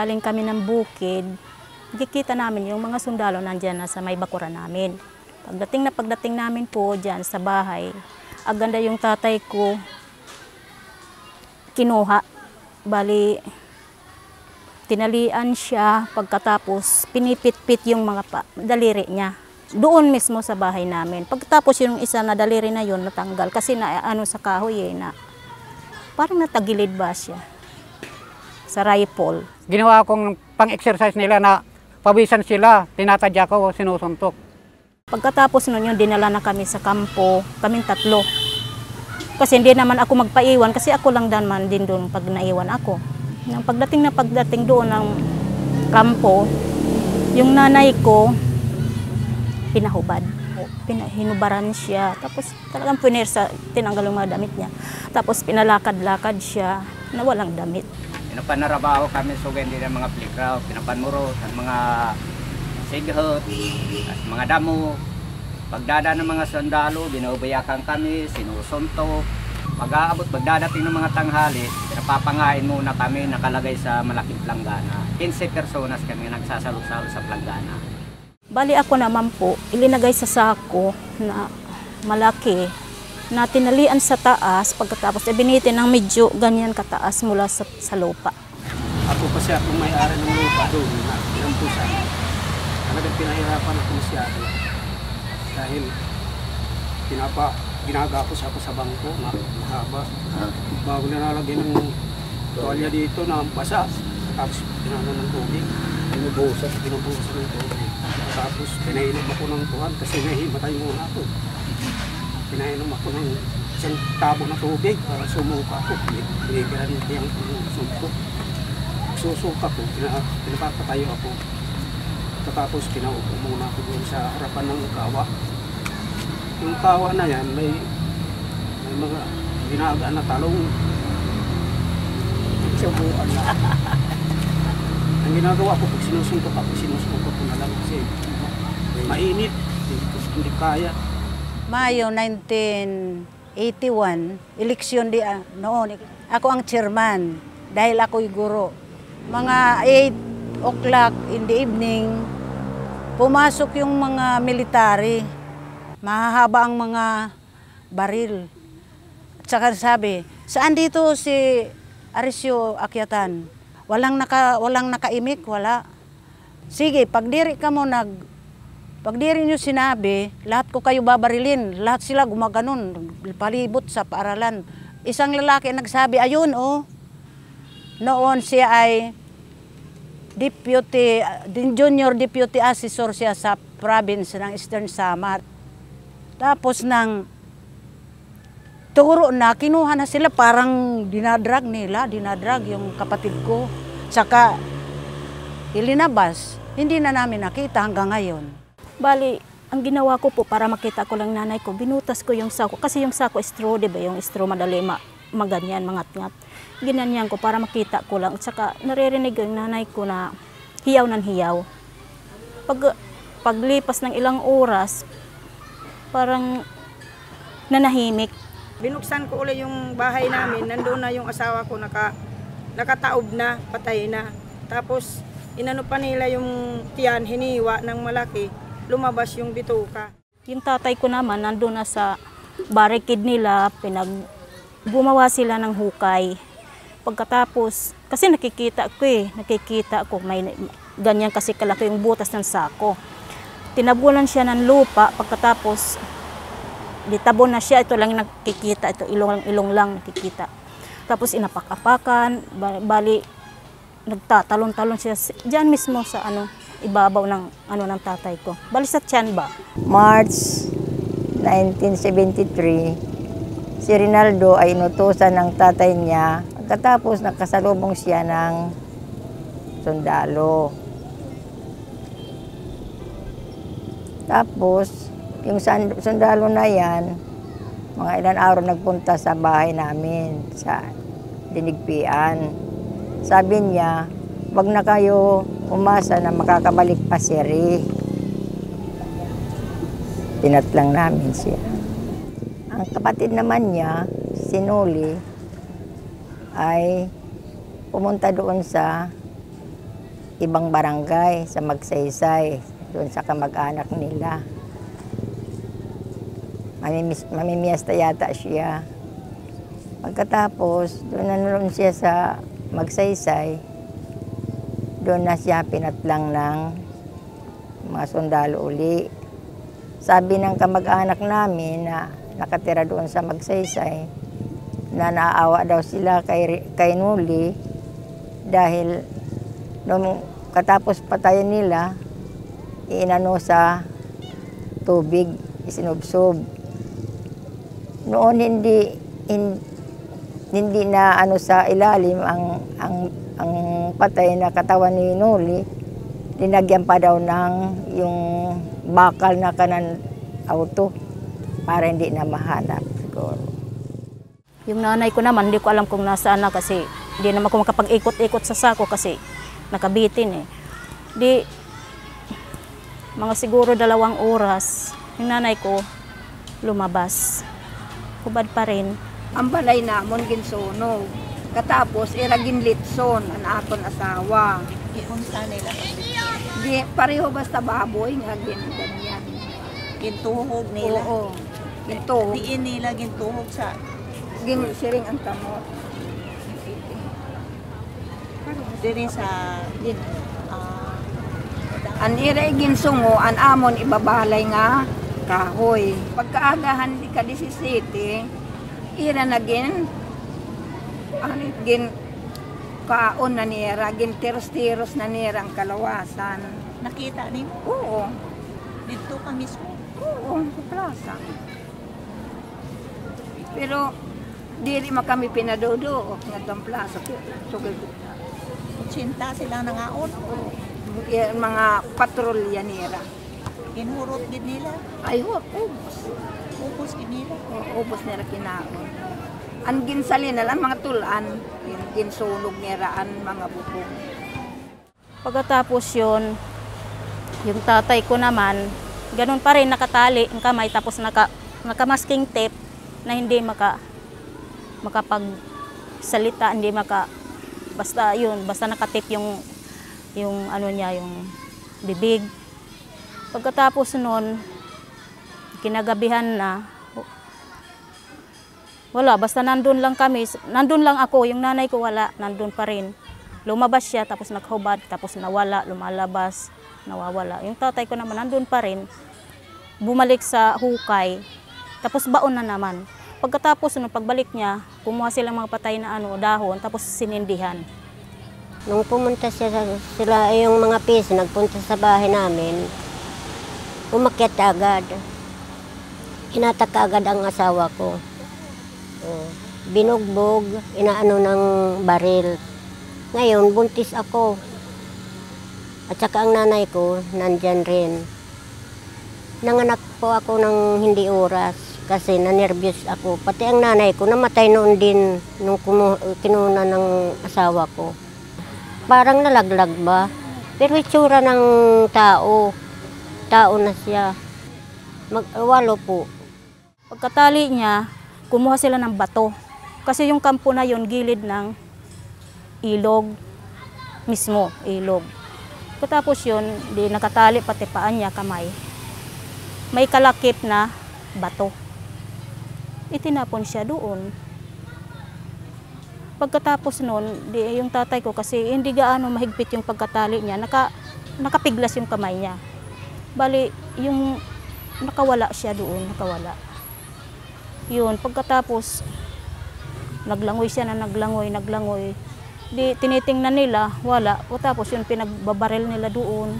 galing kami ng bukid, nakikita namin yung mga sundalo nandyan na sa may bakuran namin. Pagdating namin po dyan sa bahay, aganda yung tatay ko kinuha. Bali, tinalian siya, pagkatapos pinipit-pit yung mga daliri niya. Doon mismo sa bahay namin. Pagkatapos yung isa na daliri na yun natanggal kasi na ano sa kahoy na parang natagilid ba siya sa rifle. Ginawa kong pang-exercise nila na pawisan sila, tinatadya ko, sinusuntok. Pagkatapos nun yun, dinala na kami sa kampo, kaming tatlo. Kasi hindi naman ako magpaiwan kasi ako lang naman din doon pag naiwan ako. Nang pagdating doon ng kampo, yung nanay ko, pinahubad. Hinubaran siya. Tapos talagang punersa, tinanggal yung mga damit niya. Tapos pinalakad-lakad siya na walang damit. Pinapanarabaho kami so hindi ng mga playground, pinapanmuro ng mga sighot, at mga damo. Pagdada ng mga sundalo, binubayakan kami, sinusunto. Pag-aabot, pagdadating ng mga tanghali, pinapapangain muna kami nakalagay sa malaking planggana. 15 personas kami nagsasalo-salo sa planggana. Bali ako naman po, ilinagay sa sako na malaki na tinalian sa taas, pagkatapos ibinitin ng medyo ganyan kataas mula sa lupa. Ako kasi akong may-ari ng lupa doon na pinampusan. Talagang pinahirapan ako masyado. Dahil ginagapos ako sa bangko na mahaba. Bago nalalagyan ng tuwalya dito na basa. Tapos pinano ng tubig. Pinubusan ng tubig. Tapos pinainom ako ng tuwan kasi nahimatay muna ako. Pinainom ako ng isang tabo na tubig para sumuka ako. Pinigilan yung suntok. Susuka ko, pinapatayo ako. Tapos pinaupo muna ako doon sa harapan ng kawa. Yung kawa na yan, may mga ginagaan na talong. Subuan na. Ang ginagawa ko, pag sinusuntok ko na lang kasi mainit, hindi kaya. Mayo 1981, eleksyon noon. Ako ang chairman dahil ako'y guro. Mga 8 o'clock in the evening, pumasok yung mga military. Mahahaba ang mga baril. At saka sabi, saan dito si Arisio Akyatan? Walang nakaimik, wala. Sige, pagdiri nyo sinabi, lahat ko kayo babarilin. Lahat sila gumaganon, palibot sa paaralan. Isang lalaki nagsabi, ayun oh, noon siya ay junior deputy assessor siya sa province ng Eastern Samar. Tapos nang turo na, kinuha na sila, parang dinadrag yung kapatid ko. Tsaka ilinabas, hindi na namin nakita hanggang ngayon. Bali, ang ginawa ko po para makita ko lang nanay ko, binutas ko yung sako. Kasi yung sako straw, diba? Yung straw madali maganyan, mangat-ngat. Ginanyan ko para makita ko lang. At saka naririnig yung nanay ko na hiyaw ng hiyaw. Paglipas ng ilang oras, parang nanahimik. Binuksan ko ulit yung bahay namin, nandoon na yung asawa ko, nakataob na, patay na. Tapos inano pa nila yung tiyan, hiniwa ng malaki, lumabas yung bituka. Yung tatay ko naman, nandoon na sa barricade nila, gumawa sila ng hukay. Pagkatapos, kasi nakikita ko, may ganyan kasi kalaki yung butas ng sako. Tinabunan siya ng lupa, pagkatapos ditabon na siya, ito lang nakikita, ito ilong lang nakikita. Tapos inapak-apakan, bali nagtatalon-talon siya diyan mismo sa ibabaw ng ng tatay ko. Bali sa tiyan ba? March 1973, si Rinaldo ay inutusan ng tatay niya. Pagkatapos nakasalubong siya ng sundalo. Tapos, yung sundalo na yan, mga ilan araw nagpunta sa bahay namin, sa Dinigpian. Sabi niya, wag na kayo umasa na makakabalik pa si Ri. Tinatlang namin siya. Ang kapatid naman niya, si Noli, ay pumunta doon sa ibang barangay sa Magsaysay, doon sa kamag-anak nila. Mamimiesta yata siya. Pagkatapos, doon na naroon siya sa Magsaysay, doon na siya pinatlang ng mga sundalo uli. Sabi ng kamag-anak namin na nakatira doon sa Magsaysay, na naaawa daw sila kay Nuli dahil nung katapos patayin nila, inano sa tubig, isinubsob. Noon hindi na ano sa ilalim ang patay na katawan ni Noli, linagyan pa daw ng yung bakal na kanan auto para hindi na mahanap siguro. Yung nanay ko naman, hindi ko alam kung nasaan na kasi hindi naman ako makapag-ikot-ikot sa sako kasi nakabitin eh. Di, mga siguro 2 oras, yung nanay ko lumabas. Hubad pa rin. Ang balay namon ginsunog. Katapos iragin litson ang akon asawa. Unsa nila Di pareho basta baboy nga ganyan. gintuhog nila. Oo. Gintuhog. Diin nila gintuhog sa Siring ang kamot. diri sa Din. An iray ginsungo an amon ibabalay nga kahoy. Pagkaagahan di ka 17, ira na gin kaon na nira, gin tiros-tiros na nira ang kalawasan. nakita nimo Oo. dito ka mismo. Oo, sa plaza. Pero diri man kami pinadodo nga tong plaza. Sugod Kutsinta sila nangaon. mga patrolya nira. Ginhurot gid nila. Ay, ubos. Ubos gid nila. Ubos nila kinaon. Ang ginsalin na lang mga tulan, ginsunog nira ang mga bubong. Pagkatapos yun, yung tatay ko naman, ganun pa rin nakatali ang kamay tapos nakamasking tape na hindi makapagsalita, hindi basta yun, basta nakatip yung ano niya, yung bibig. Pagkatapos nun, kinagabihan na, wala, basta nandun lang kami, nandun lang ako, yung nanay ko wala, nandun pa rin. Lumabas siya, tapos naghubad, tapos nawala, lumalabas, nawawala. Yung tatay ko naman, nandun pa rin, bumalik sa hukay, tapos baon na naman. Pagkatapos, nung pagbalik niya, kumuha silang mga patay na dahon, tapos sinindihan. Nung pumunta sila yung mga piso, nagpunta sa bahay namin, umakyat agad. Hinatak agad ang asawa ko. Binugbog, inaano ng baril. Ngayon, buntis ako. At saka ang nanay ko, nandyan rin. Nanganak po ako ng hindi oras kasi nanervyos ako. Pati ang nanay ko, namatay noon din nung kinuna ng asawa ko. Parang nalaglag ba? Pero itsura ng tao na siya. Walo po. Pagkatali niya, kumuha sila ng bato. Kasi yung kampo na yun, gilid ng ilog mismo, ilog. Pagkatapos yun, di nakatali pati paan niya, kamay. May kalakip na bato. Itinapon siya doon. Pagkatapos nun, yung tatay ko kasi hindi gaano mahigpit yung pagkatali niya, nakapiglas yung kamay niya. Bali, yung nakawala siya doon, nakawala. Yun, pagkatapos, naglangoy siya na naglangoy. Di tinitingnan nila, wala. O tapos yun, pinagbabaril nila doon.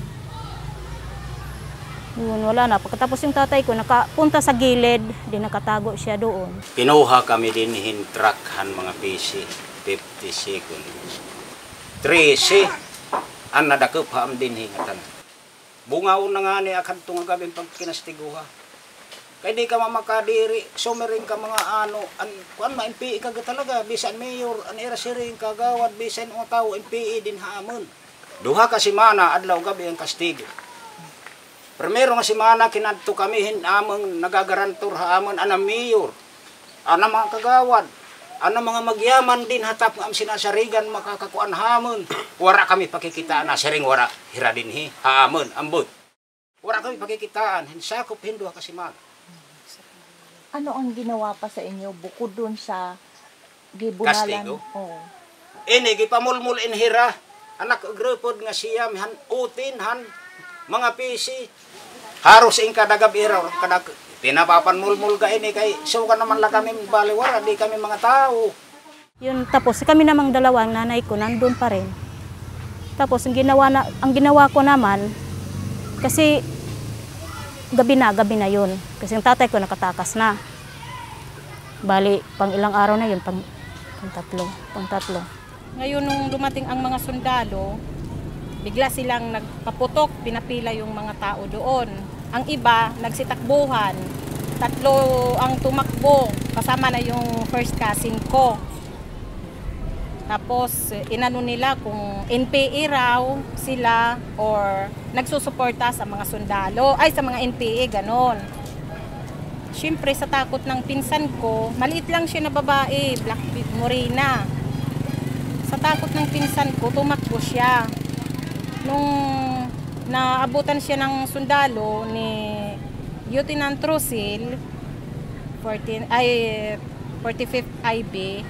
Yun, wala na. Pagkatapos yung tatay ko, nakapunta sa gilid, di nakatago siya doon. Kinuha kami din hintrakhan mga PC, 50 seconds. 13, ang nadakop ham din hingatan. Bungaw na nga ni akan tunga gabing pag kinastiguha. Kaya di ka mamakadiri, sumering ka mga kuan ma-MPI ka talaga, bisan mayor, an era siring kagawad, bisan mga tao, MPI din haamon. Duha ka simana, adlaw gabi ang kastigo. Primero nga simana, kinadto kami, hinamang nagagarantor haamon, anang mayor, anang mga kagawad. Ano mga magyaman din hatap ang sinasarigan makakakuan hamon. Wara kami pakikitaan na sering wara hira dinhi hamon ambot. Wara kami pakikitaan hinsakop hindo kasimal. Ano ang ginawa pa sa inyo bukod dun sa gibunalan? Kastigo? Oo. Ini gipamulmul in hira. Anak agrupod nga siya han utin han mga pisi. Haros ing kadagab iraw kadag pinapapan mulmul ka ini kay suka naman la kami baliwara di kami mga tao. Yun, tapos kami namang dalawa, ang nanay ko nandun pa rin. Tapos ang ginawa ko naman, kasi gabi na yun. Kasi ang tatay ko nakatakas na. Bali, pang ilang araw na yun, pang tatlo. Ngayon nung dumating ang mga sundalo, bigla silang nagpaputok, pinapila yung mga tao doon. Ang iba, nagsitakbuhan. 3 ang tumakbo, kasama na yung first cousin ko. Tapos, inano nila kung NPA raw sila or nagsusuporta sa mga sundalo, ay sa mga NPA, ganon. Siyempre, sa takot ng pinsan ko, maliit lang siya na babae, black morena. Sa takot ng pinsan ko, tumakbo siya. Nung naabutan siya ng sundalo ni Lieutenant Rosil, 45th IB,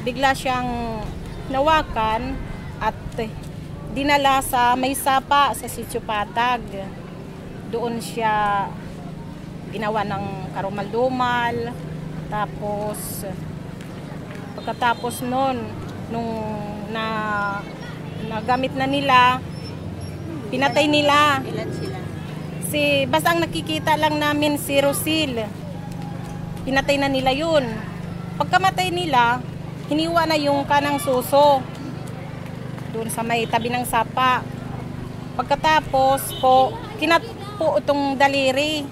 bigla siyang nawakan at dinala sa may sapa sa Sitio Patag. Doon siya ginawa ng karumal-dumal. Tapos pagkatapos nung nagamit na nila, pinatay nila. Ilan sila? Basta ang nakikita lang namin si Rosil. Pinatay na nila yun. Pagkamatay nila, hiniwa na yung kanang suso. Doon sa may tabi ng sapa. Pagkatapos po, kinat po itong daliri.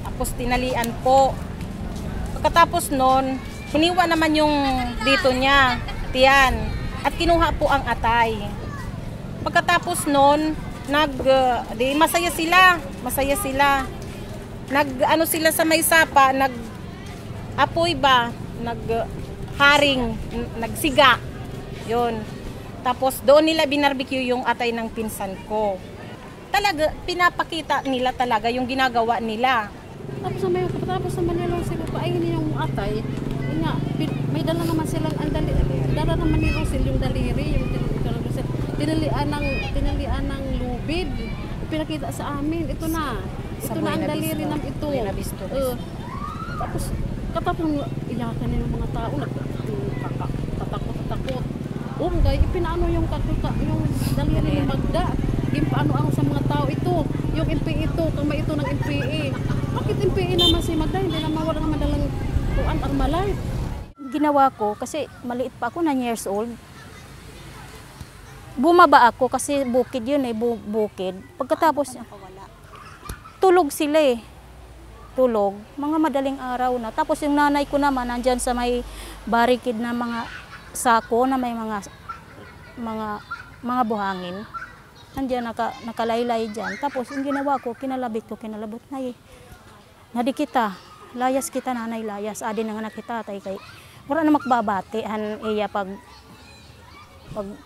Tapos tinalian po. Pagkatapos nun, hiniwa naman yung dito niya, tiyan. At kinuha po ang atay. Pagkatapos nun, masaya sila. Nag-ano sila sa may sapa, nag-apoy ba, nag-haring, nagsiga. Yun. Tapos doon nila binarbecue yung atay ng pinsan ko. Talaga, pinapakita nila talaga yung ginagawa nila. Tapos naman nila sila paingin yung atay. May dala naman silang dala naman ni Rosil yung daliri, yung tinalian ng lubid. Pinakita sa amin, ito na ang daliri ng ito. Tapos katapos iyakan ng mga tao, tatakot. Guys, ipinaano yung daliri ng Magda. Ipaano ang sa mga tao ito, yung NPA ito, kamay ito ng NPA. Bakit NPA naman si Magda? Hindi naman wala naman dalang tuan Armalite. Ginawa ko, kasi maliit pa ako, 9 years old. Bumaba ako kasi bukid yun bukid. Pagkatapos, tulog sila Tulog. Mga madaling araw na. Tapos yung nanay ko naman, nandyan sa may barikid na mga sako na may mga buhangin. Nandyan, nakalaylay dyan. Tapos yung ginawa ko, kinalabot na nadikita. Layas kita, nanay, layas. Adi na nga nakita, tay kay. Wala na makbabati, iya pag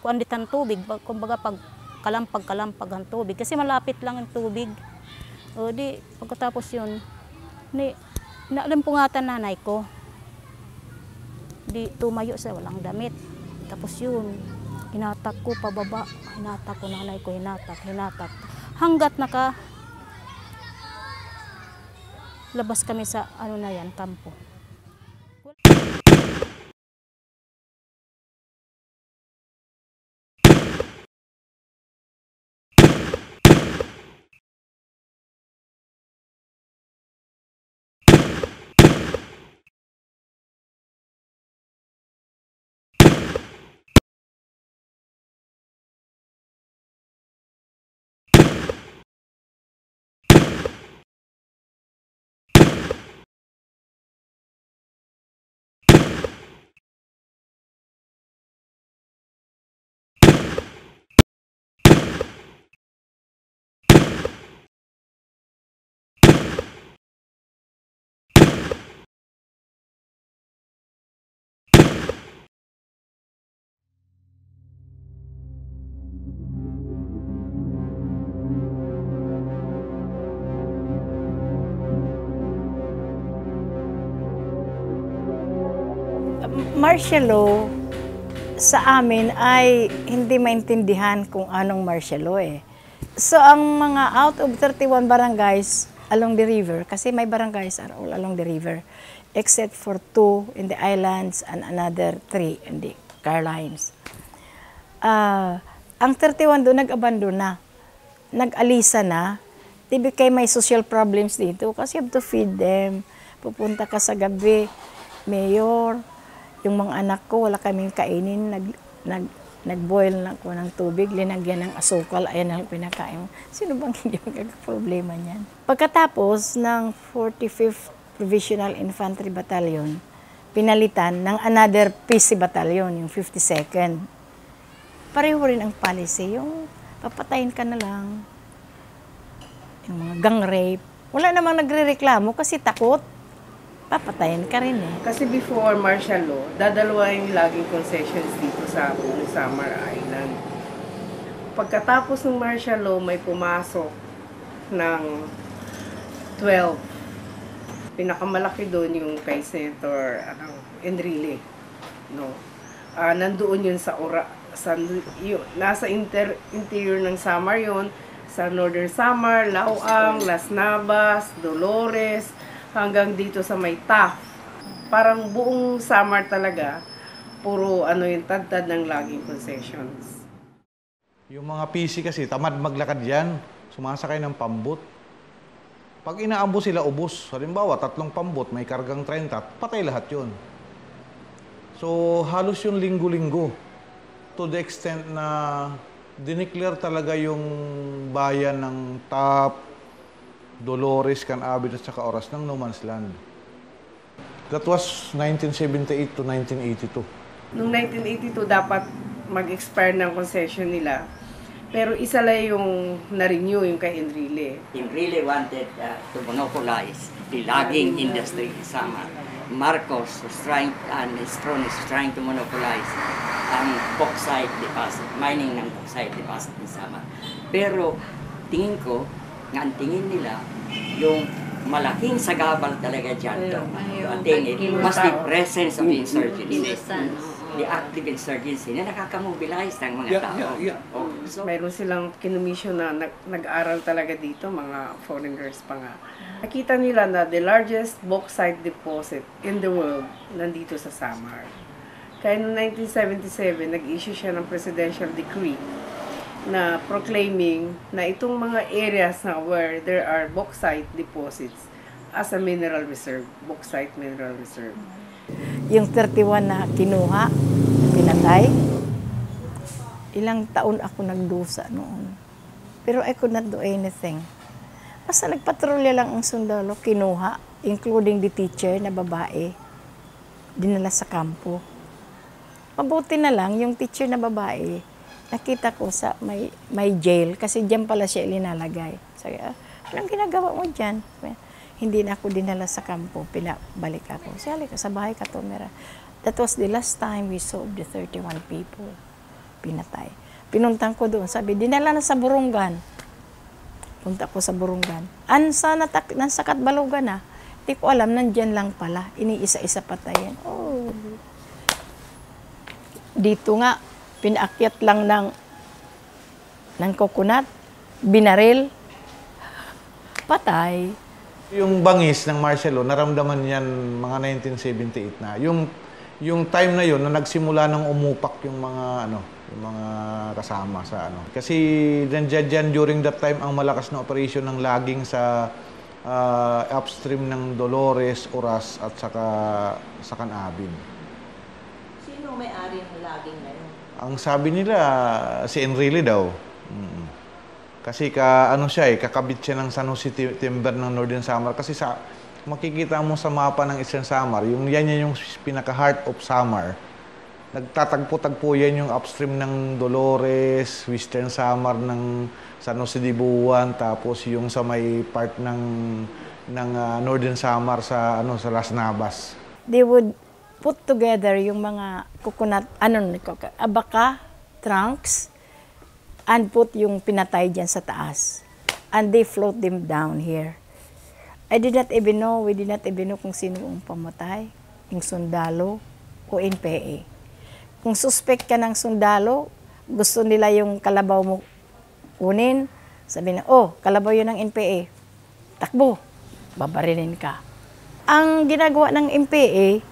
kuanditan tubig, kumbaga pag kalampag ang tubig. Kasi malapit lang ang tubig. O di, pagkatapos yun, nalimpungatan nanay ko. Di tumayo sa walang damit. Tapos yun, hinatak ko pababa. Hinatak ko nanay ko, hinatak. Hanggat labas kami sa kampo. martial law sa amin ay hindi maintindihan kung anong martial law eh. So ang mga out of 31 barangays along the river, kasi may barangays are all along the river, except for 2 in the islands and another 3 in the Carolines. Ang 31 doon nag-abandon na, nag-alisa na, kaya may social problems dito kasi you have to feed them. Pupunta ka sa gabi, mayor, yung mga anak ko, wala kaming kainin, nag-boil na ako ng tubig, linagyan ng asukal, ayan ang pinakain. Sino bang hindi magkakaproblema niyan? Pagkatapos ng 45th Provisional Infantry Battalion, pinalitan ng another PC Battalion, yung 52nd. Pareho rin ang policy, yung papatayin ka na lang, yung mga gang rape. Wala namang nagre-reklamo kasi takot. Papatayin ka rin eh. Kasi before martial law, dadalawa yung laging concessions dito sa buong Samar Island. Pagkatapos ng martial law, may pumasok ng 12. Pinakamalaki doon yung kay Senator Enrile. No? Nandoon yun sa nasa interior ng Samar yun, sa Northern Samar, Lauang, Las Navas, Dolores, hanggang dito sa may Taft. Parang buong Samar talaga, puro yung tad-tad ng laging concessions. Yung mga PC kasi, tamad maglakad yan, sumasakay ng pambot. Pag inaambos sila, ubos. Halimbawa, 3 pambot, may kargang 30, patay lahat yun. So, halos yung linggo-linggo. To the extent na dineclare talaga yung bayan ng Taft, Dolores, Canabit at saka Oras ng no man's land. That was 1978 to 1982. Noong 1982, dapat mag-expire ng concession nila. Pero isa lang yung na-renew, yung kay Enrile. Enrile wanted to monopolize the logging industry in Samar. Marcos was trying, and his cronies was trying to monopolize ang bauxite deposit, mining ng bauxite deposit in Samar. Pero tingin ko, nga ang tingin nila, yung malaking sagabal talaga dyan. It must be presence of the insurgency. The active insurgency na nakakamobilize ng mga tao. So, mayroon silang kinumisyon na nag-aral talaga dito, mga foreigners pa nga. Nakita nila na the largest bauxite deposit in the world nandito sa Samar. Kaya noong 1977, nag-issue siya ng presidential decree na proclaiming na itong mga areas na where there are bauxite deposits as a mineral reserve, bauxite mineral reserve. Yung 31 na kinuha, pinatay, ilang taon ako nagdusa noon. Pero I could not do anything. Basta nagpatrolya lang ang sundalo, kinuha, including the teacher na babae, dinala sa kampo. Mabuti na lang, yung teacher na babae, nakita ko sa may jail kasi diyan pala siya ilinalagay. Sabi, anong ginagawa mo diyan? Hindi na ako dinala sa kampo, pinabalik ako. Sali ka sa bahay ka, Tomera. That was the last time we saw the 31 people pinatay. Pinuntang ko doon, sabi, dinala na sa Burungan. Punta ko sa Burungan. Nasa Katbalogan na. Hindi ko alam, nandyan lang pala. Iniisa-isa patayin. Oh. Dito nga, pinaakyat lang ng coconut, binaril, patay. Yung bangis ng martial law, naramdaman yan mga 1978 na. Yung time na yun, na nagsimula ng umupak yung mga kasama sa Kasi dyan during that time, ang malakas na operation ng logging sa upstream ng Dolores, Oras at sa Canabin. Sino may-ari ng logging na yun? Ang sabi nila, si Enrile daw. Kasi kakabit siya ng San Jose Timber ng Northern Samar. Kasi makikita mo sa mapa ng Eastern Samar, yan yung pinaka-heart of Samar. Nagtatagpo-tagpo yan yung upstream ng Dolores, Western Samar ng San Jose de Buwan, tapos yung sa may part ng Northern Samar sa Las Navas. They would put together yung mga coconut, abaka, trunks, and put yung pinatay dyan sa taas. And they float them down here. We did not even know kung sino ang pamatay. Yung sundalo, o NPA. Kung suspect ka ng sundalo, gusto nila yung kalabaw mo kunin, sabi na, oh, kalabaw yun ng NPA. Takbo, babarilin ka. Ang ginagawa ng NPA,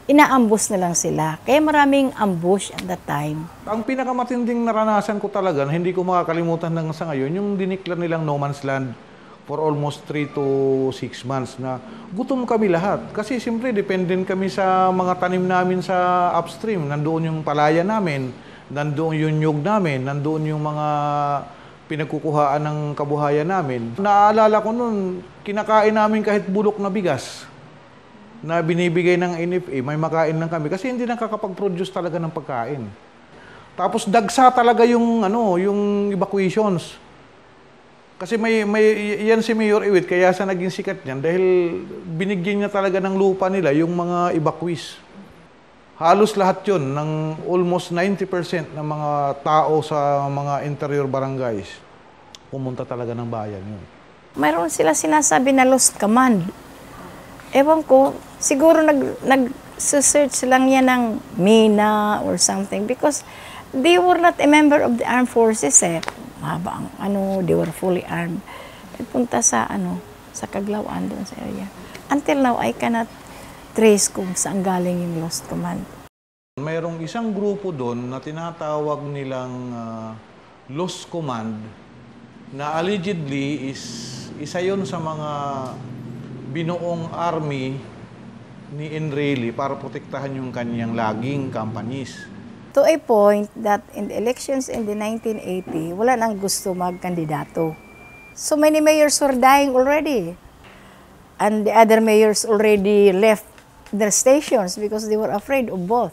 inaambus na lang sila. Kaya maraming ambush at that time. Ang pinakamatinding naranasan ko talaga, na hindi ko makakalimutan hanggang sa ngayon, yung diniklar nilang no man's land for almost 3 to 6 months na gutom kami lahat. Kasi siyempre, dependent kami sa mga tanim namin sa upstream. Nandoon yung palaya namin, nandoon yung nyug namin, nandoon yung mga pinagkukuhaan ng kabuhayan namin. Naaalala ko noon, kinakain namin kahit bulok na bigas na binibigay ng NFA, may makain lang kami kasi hindi nakakapag-produce talaga ng pagkain. Tapos dagsa talaga yung yung evacuations. Kasi may yan si Mayor Iwit, kaya sa naging sikat niyan dahil binigyan niya talaga ng lupa nila yung mga evacuees. Halos lahat yun, ng almost 90% ng mga tao sa mga interior barangays, pumunta talaga ng bayan yun. Mayroon sila sinasabi na lost command. Ewan ko, siguro nag-search lang yan ng Mina or something because they were not a member of the armed forces eh. Mahaba ang they were fully armed. Nagpunta sa sa Kaglauan doon sa area. Until now, I cannot trace kung saan galing yung lost command. Mayroong isang grupo doon na tinatawag nilang lost command na allegedly isa yon sa mga binuong army ni Enrile para protektahan yung kanyang laging companies. To a point that in the elections in the 1980, wala nang gusto magkandidato. So many mayors were dying already. And the other mayors already left their stations because they were afraid of both.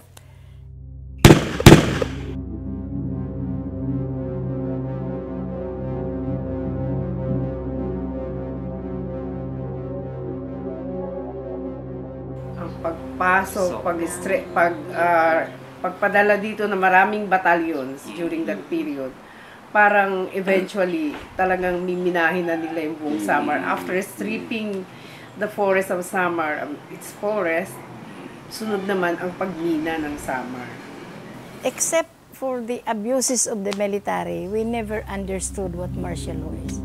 Ang pagpasok, pagpadala dito na maraming battalions during that period, parang eventually talagang miminahin na nila yung buong Samar. After stripping the forest of Samar, its forest, sunod naman ang pagmina ng Samar. Except for the abuses of the military, we never understood what martial law is.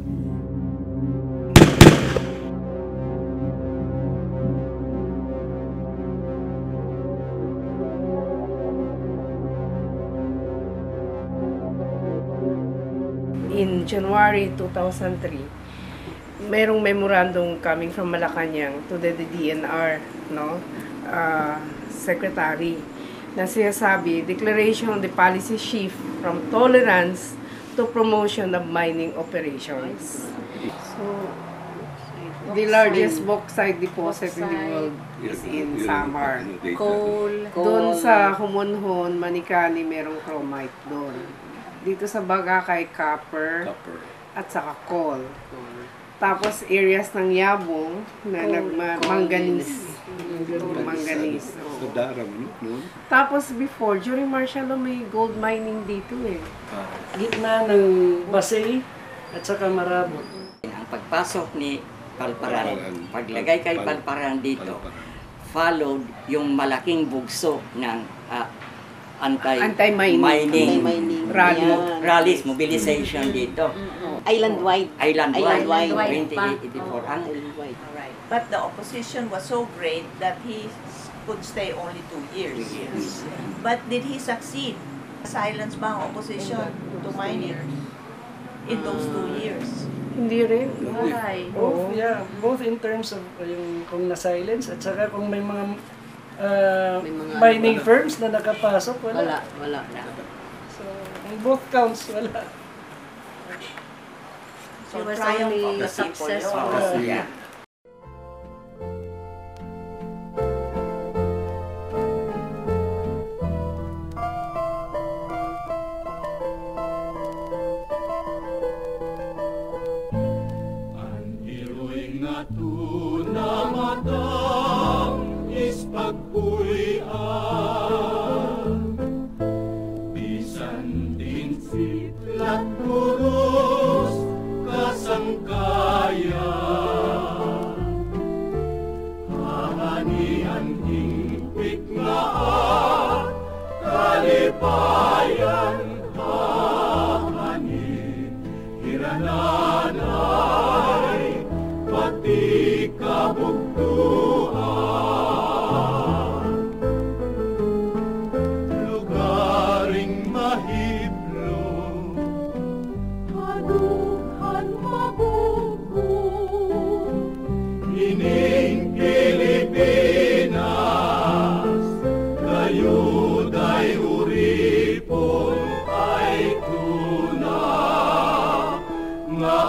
In January 2003, mayroong memorandum coming from Malacanang to the DNR, secretary, na sinasabi, declaration on the policy shift from tolerance to promotion of mining operations. So, the largest bauxite deposit in the world is in Samar. Coal. Doon sa Humonhon, Manicani, merong chromite doon. Dito sa Bagakay, copper. At saka coal. Tapos areas ng Yabong na manganese. Manganese. Sa Daram, no? Tapos before, during martial law, may gold mining dito eh. Gitna ng Basay at saka Marabot. Ang pagpasok ni Palparan, paglagay kay Palparan dito, followed yung malaking bugso ng anti-mining rallies, mobilization dito. Island-wide. Island-wide, 2084. Alright. But the opposition was so great that he could stay only 2 years. But did he succeed? Silence ba ang opposition to mining in those 2 years? Hindi rin. Why? Both in terms of yung kung na-silence at saka kung may mga mining firms na nakapasok, wala. So, in both counts, wala. So, triumph of the successful. Yeah. Ang heroing natunamatang is pagpuyan. Bisan din sitlat puros kasangkayan. Hangani ang hingpit nga bayan ani hirananay pati kabugtuan lugaring mahiblo hadughan mabuko ining Pilipinas kayuday uripon ay tuna nga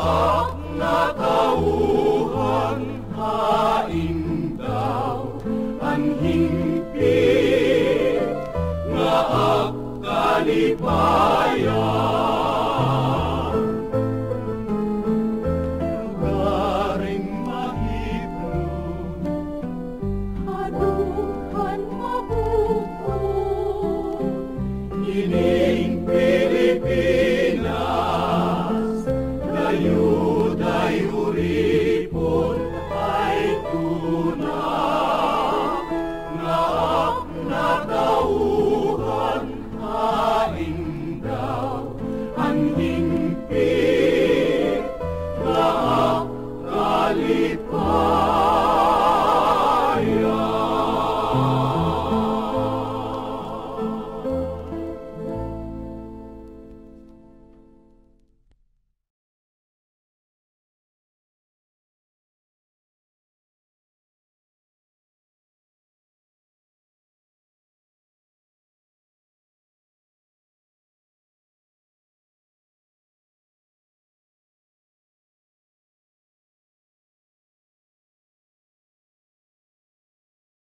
natauhan hain daw anhing nga kalipayan lugaring mahiblo hadughan mabuko ining Pilipinas kayuday uripon ay tuna nga natauhan hain daw anhing nga kalipayan